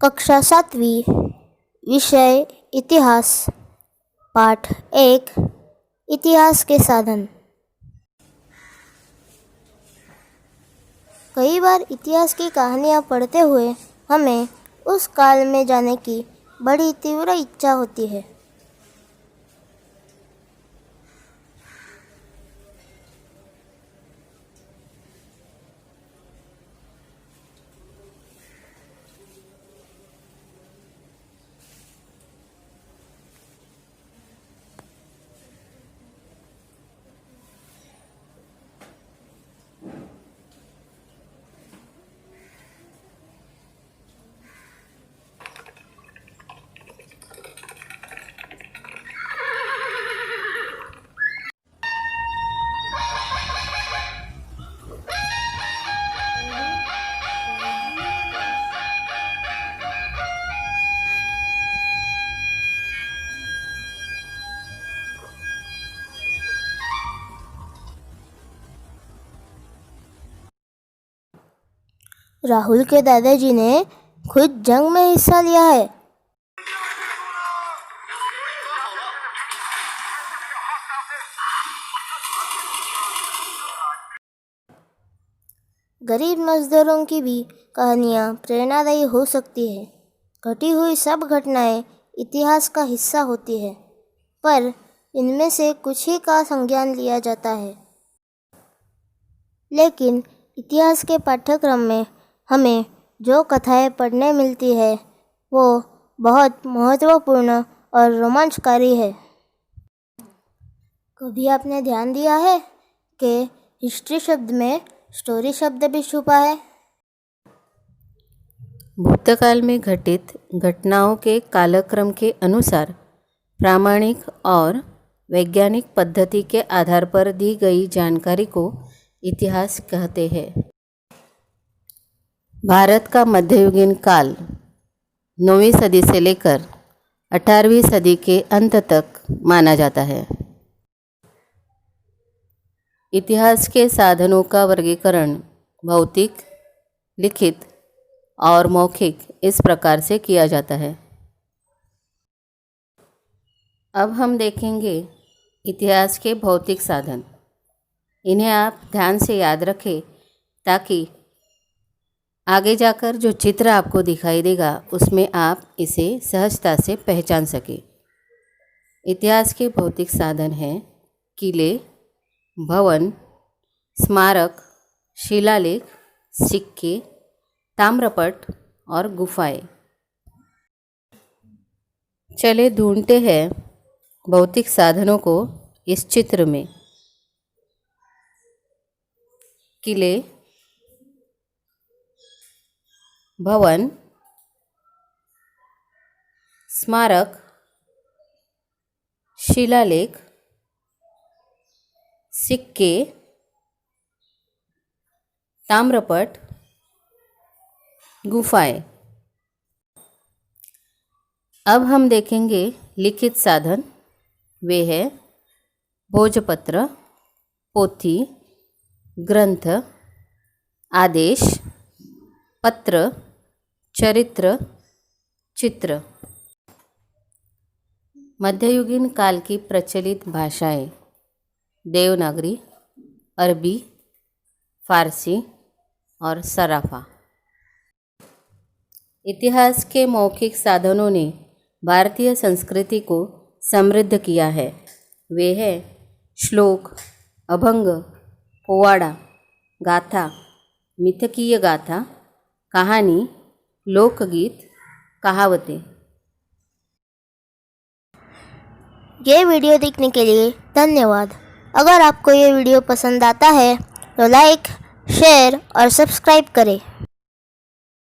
कक्षा 7वीं, विषय इतिहास, पाठ 1, इतिहास के साधन। कई बार इतिहास की कहानियाँ पढ़ते हुए हमें उस काल में जाने की बड़ी तीव्र इच्छा होती है। राहुल के दादाजी ने खुद जंग में हिस्सा लिया है। गरीब मजदूरों की भी कहानियाँ प्रेरणादायी हो सकती है। घटी हुई सब घटनाएं इतिहास का हिस्सा होती है, पर इनमें से कुछ ही का संज्ञान लिया जाता है। लेकिन इतिहास के पाठ्यक्रम में हमें जो कथाएं पढ़ने मिलती है वो बहुत महत्वपूर्ण और रोमांचकारी है। कभी आपने ध्यान दिया है कि हिस्ट्री शब्द में स्टोरी शब्द भी छुपा है? भूतकाल में घटित घटनाओं के कालक्रम के अनुसार प्रामाणिक और वैज्ञानिक पद्धति के आधार पर दी गई जानकारी को इतिहास कहते हैं। भारत का मध्ययुगीन काल 9वीं सदी से लेकर 18वीं सदी के अंत तक माना जाता है। इतिहास के साधनों का वर्गीकरण भौतिक, लिखित और मौखिक इस प्रकार से किया जाता है। अब हम देखेंगे इतिहास के भौतिक साधन। इन्हें आप ध्यान से याद रखें ताकि आगे जाकर जो चित्र आपको दिखाई देगा उसमें आप इसे सहजता से पहचान सकें। इतिहास के भौतिक साधन हैं किले, भवन, स्मारक, शिलालेख, सिक्के, ताम्रपट और गुफाएं। चले ढूंढते हैं भौतिक साधनों को इस चित्र में। किले, भवन, स्मारक, शिलालेख, सिक्के, ताम्रपट, गुफाएं। अब हम देखेंगे लिखित साधन। वे है भोजपत्र, पोथी, ग्रंथ, आदेश, पत्र, चरित्र, चित्र। मध्ययुगीन काल की प्रचलित भाषाएं देवनागरी, अरबी, फारसी और सराफा। इतिहास के मौखिक साधनों ने भारतीय संस्कृति को समृद्ध किया है। वे हैं श्लोक, अभंग, पोवाड़ा, गाथा, मिथकीय गाथा, कहानी, लोकगीत, कहावतें। ये वीडियो देखने के लिए धन्यवाद। अगर आपको ये वीडियो पसंद आता है तो लाइक, शेयर और सब्सक्राइब करें।